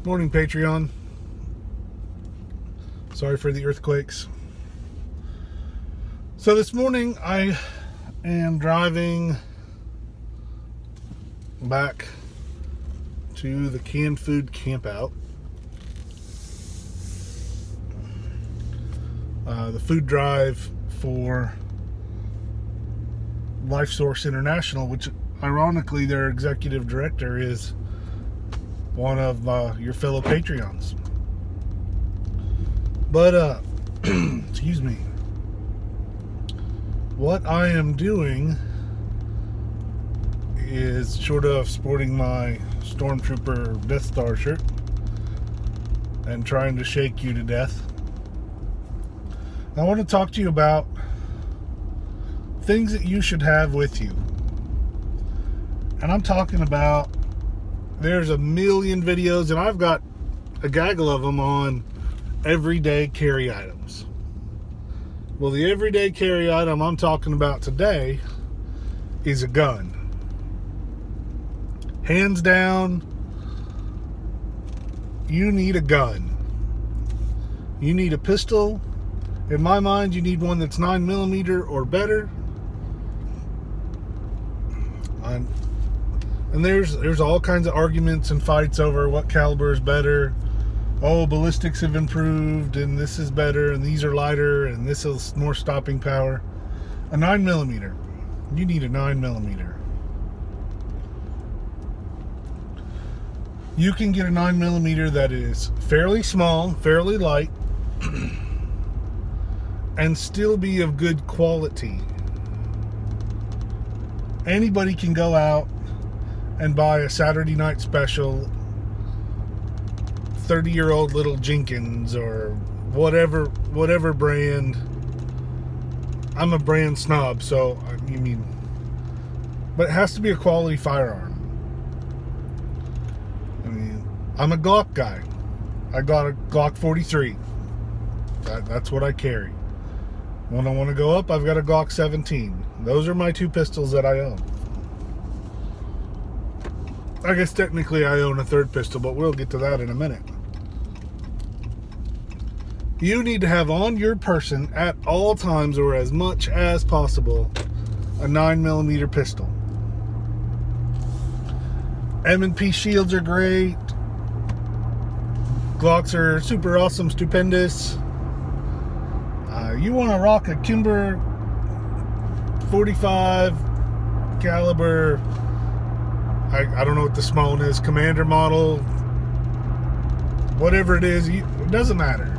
Morning, Patreon. Sorry for the earthquakes. So this morning I am driving back to the canned food campout. The food drive for Life Source International, which ironically their executive director is one of your fellow Patreons. But excuse me, what I am doing is, short of sporting my Stormtrooper Death Star shirt and trying to shake you to death, I want to talk to you about things that you should have with you. And I'm talking about, there's a million videos, and I've got a gaggle of them on everyday carry items. Well, the everyday carry item I'm talking about today is a gun. Hands down, you need a gun. You need a pistol. In my mind, you need one that's 9mm or better. And there's all kinds of arguments and fights over what caliber is better. Oh, ballistics have improved, and this is better, and these are lighter, and this is more stopping power. A 9mm. You need a 9mm. You can get a 9mm that is fairly small, fairly light, and still be of good quality. Anybody can go out and buy a Saturday night special 30-year-old little Jenkins or whatever brand. I'm a brand snob, so but it has to be a quality firearm. I'm a Glock guy. I got a Glock 43. That's what I carry. When I want to go up, I've got a Glock 17. Those are my two pistols that I own. I guess technically I own a third pistol, but we'll get to that in a minute. You need to have on your person at all times, or as much as possible, a 9mm pistol. M&P shields are great. Glocks are super awesome, stupendous. You want to rock a Kimber 45 caliber, I don't know what the small one is, Commander model, whatever it is, it doesn't matter.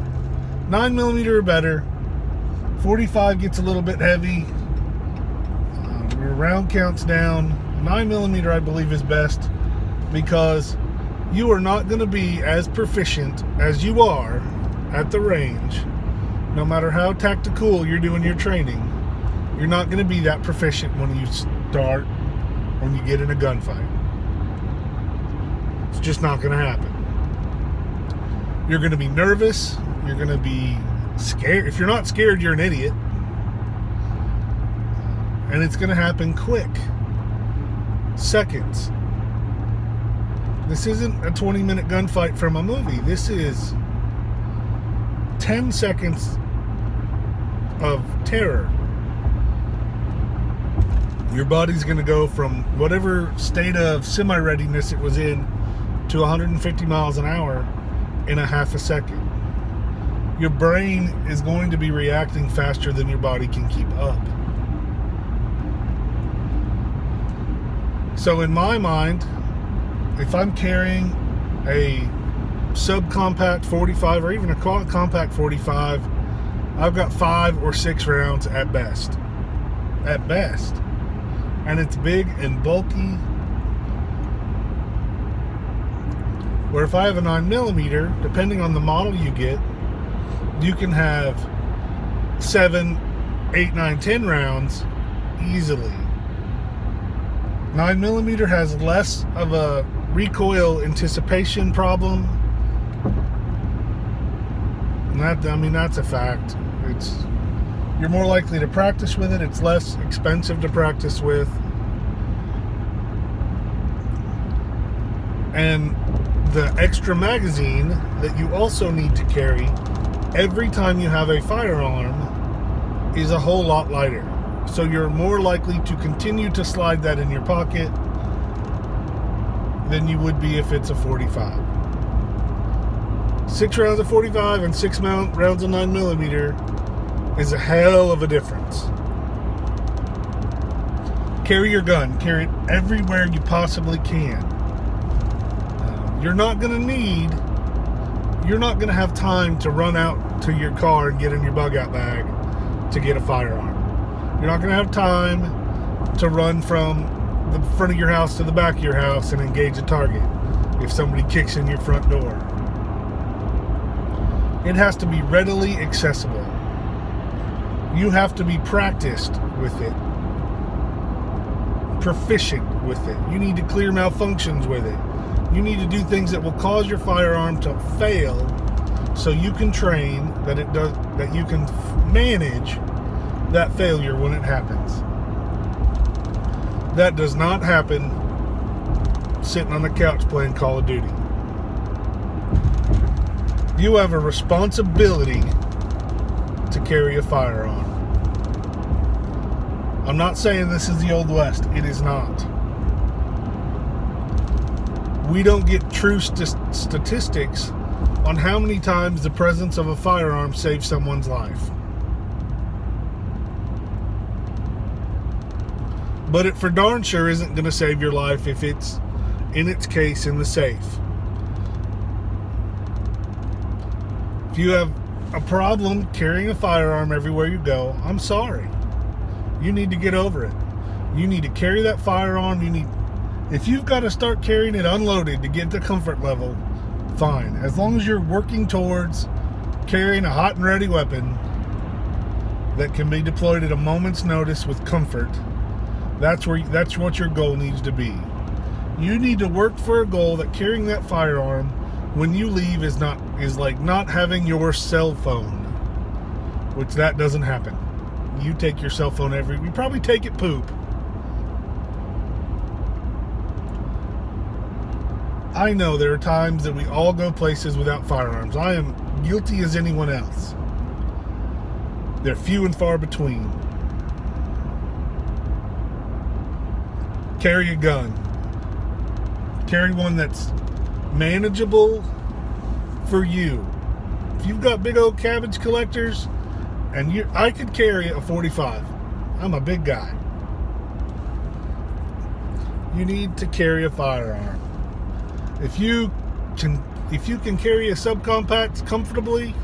9mm or better. 45 gets a little bit heavy. Your round count's down. 9mm I believe is best, because you are not going to be as proficient as you are at the range. No matter how tactical you're doing your training, you're not going to be that proficient when you get in a gunfight. It's just not going to happen. You're going to be nervous. You're going to be scared. If you're not scared, you're an idiot. And it's going to happen quick. Seconds. This isn't a 20-minute gunfight from a movie. This is 10 seconds of terror. Your body's going to go from whatever state of semi-readiness it was in to 150 miles an hour in a half a second. Your brain is going to be reacting faster than your body can keep up. So in my mind, if I'm carrying a subcompact 45 or even a compact 45, I've got 5 or 6 rounds at best. At best. And it's big and bulky. Where if I have a 9mm, depending on the model you get, you can have 7, 8, 9, 10 rounds easily. 9mm has less of a recoil anticipation problem. And that's a fact. You're more likely to practice with it. It's less expensive to practice with. And the extra magazine that you also need to carry every time you have a firearm is a whole lot lighter. So you're more likely to continue to slide that in your pocket than you would be if it's a 45. 6 rounds of 45 and 6 rounds of 9mm is a hell of a difference. Carry your gun. Carry it everywhere you possibly can. You're not going to have time to run out to your car and get in your bug out bag to get a firearm. You're not going to have time to run from the front of your house to the back of your house and engage a target if somebody kicks in your front door. It has to be readily accessible. You have to be practiced with it, proficient with it. You need to clear malfunctions with it. You need to do things that will cause your firearm to fail so you can train that you can manage that failure when it happens. That does not happen sitting on the couch playing Call of Duty. You have a responsibility to carry a firearm. I'm not saying this is the Old West. It is not. We don't get true statistics on how many times the presence of a firearm saves someone's life. But it for darn sure isn't going to save your life if it's, in its case, in the safe. If you have a problem carrying a firearm everywhere you go, I'm sorry. You need to get over it. You need to carry that firearm. If you've got to start carrying it unloaded to get to comfort level, fine. As long as you're working towards carrying a hot and ready weapon that can be deployed at a moment's notice with comfort, that's what your goal needs to be. You need to work for a goal that carrying that firearm when you leave is like not having your cell phone, which that doesn't happen. You take your cell phone you probably take it poop. I know there are times that we all go places without firearms. I am guilty as anyone else. They're few and far between. Carry a gun. Carry one that's manageable for you. If you've got big old cabbage collectors, I could carry a 45. I'm a big guy. You need to carry a firearm. If you can carry a subcompact comfortably,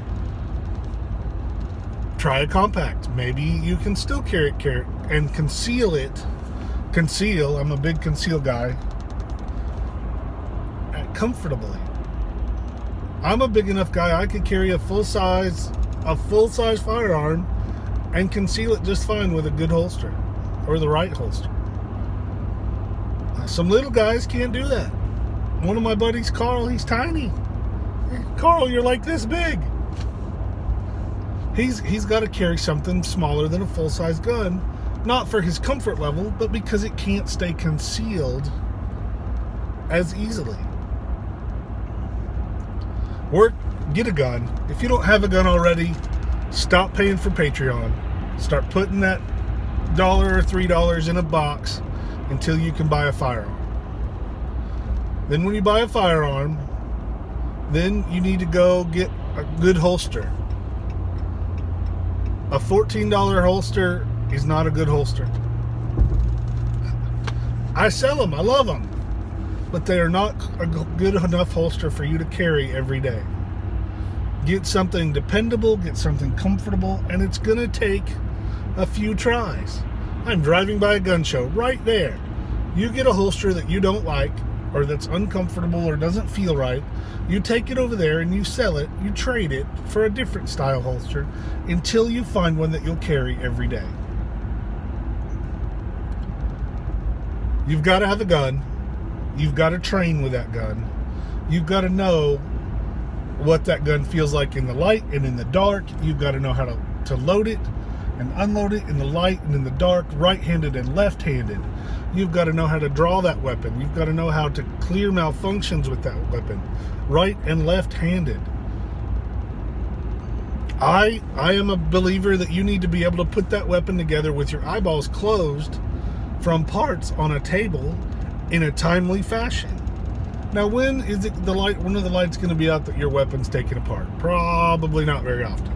try a compact. Maybe you can still carry it and conceal it. Conceal. I'm a big conceal guy. Comfortably. I'm a big enough guy. I could carry a full size firearm and conceal it just fine with a good holster or the right holster. Some little guys can't do that. One of my buddies, Carl, he's tiny. Carl, you're like this big. He's got to carry something smaller than a full-size gun, not for his comfort level, but because it can't stay concealed as easily. Get a gun. If you don't have a gun already, stop paying for Patreon. Start putting that $1 or $3 in a box until you can buy a firearm. Then when you buy a firearm, then you need to go get a good holster. A $14 holster is not a good holster. I sell them. I love them. But they are not a good enough holster for you to carry every day. Get something dependable, get something comfortable, and it's going to take a few tries. I'm driving by a gun show right there. You get a holster that you don't like, or that's uncomfortable or doesn't feel right, you take it over there and you sell it, you trade it for a different style holster until you find one that you'll carry every day. You've got to have a gun. You've got to train with that gun. You've got to know what that gun feels like in the light and in the dark. You've got to know how to load it. and unload it in the light and in the dark, right-handed and left-handed. You've got to know how to draw that weapon. You've got to know how to clear malfunctions with that weapon, right and left-handed. I am a believer that you need to be able to put that weapon together with your eyeballs closed from parts on a table in a timely fashion. Now, when is it one of the lights going to be out that your weapon's taken apart? Probably not very often.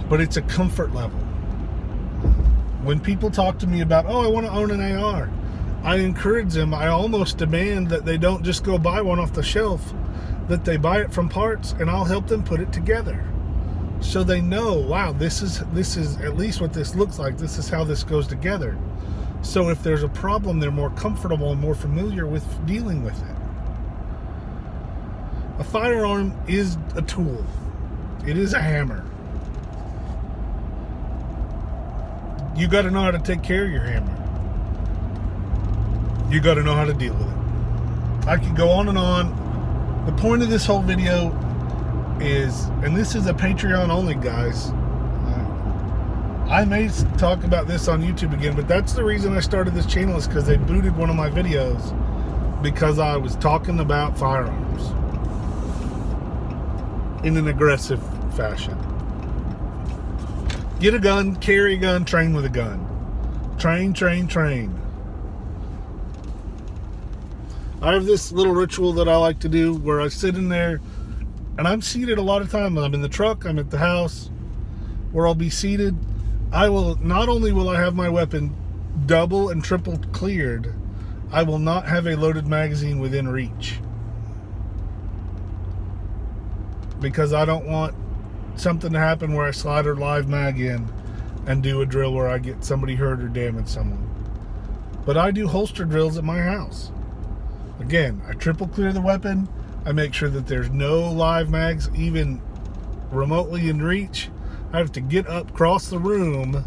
But it's a comfort level. When people talk to me about, oh, I want to own an AR, I encourage them, I almost demand that they don't just go buy one off the shelf, that they buy it from parts, and I'll help them put it together. So they know, wow, this is at least what this looks like. This is how this goes together. So if there's a problem, they're more comfortable and more familiar with dealing with it. A firearm is a tool. It is a hammer. You got to know how to take care of your hammer. You got to know how to deal with it. I could go on and on. The point of this whole video is, and this is a Patreon only, guys. I may talk about this on YouTube again, but that's the reason I started this channel, is because they booted one of my videos because I was talking about firearms in an aggressive fashion. Get a gun, carry a gun, train with a gun. Train, train, train. I have this little ritual that I like to do where I sit in there, and I'm seated a lot of times. I'm in the truck, I'm at the house, where I'll be seated. Not only will I have my weapon double and triple cleared, I will not have a loaded magazine within reach. Because I don't want something to happen where I slide a live mag in and do a drill where I get somebody hurt or damage someone. But I do holster drills at my house. Again, I triple clear the weapon. I make sure that there's no live mags even remotely in reach. I have to get up, across the room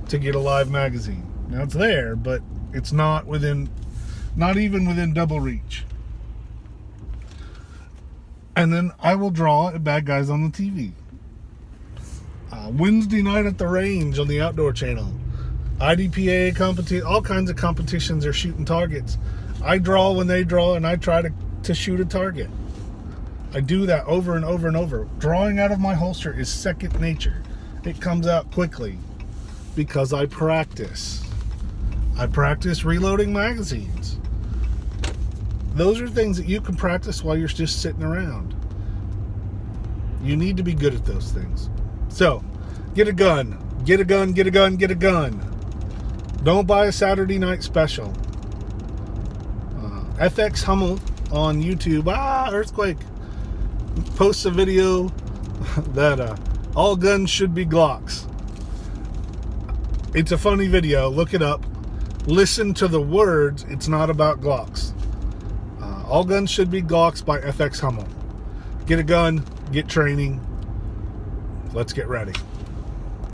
to get a live magazine. Now it's there, but it's not even within double reach. And then I will draw at bad guys on the TV. Wednesday night at the range on the Outdoor Channel. IDPA competition, all kinds of competitions are shooting targets. I draw when they draw, and I try to shoot a target. I do that over and over and over. Drawing out of my holster is second nature. It comes out quickly because I practice. I practice reloading magazines. Those are things that you can practice while you're just sitting around. You need to be good at those things. So, get a gun. Get a gun, get a gun, get a gun. Don't buy a Saturday night special. FX Hummel on YouTube, earthquake, posts a video that all guns should be Glocks. It's a funny video. Look it up. Listen to the words. It's not about Glocks. All guns should be Glocks by FX Hummel. Get a gun. Get training. Let's get ready.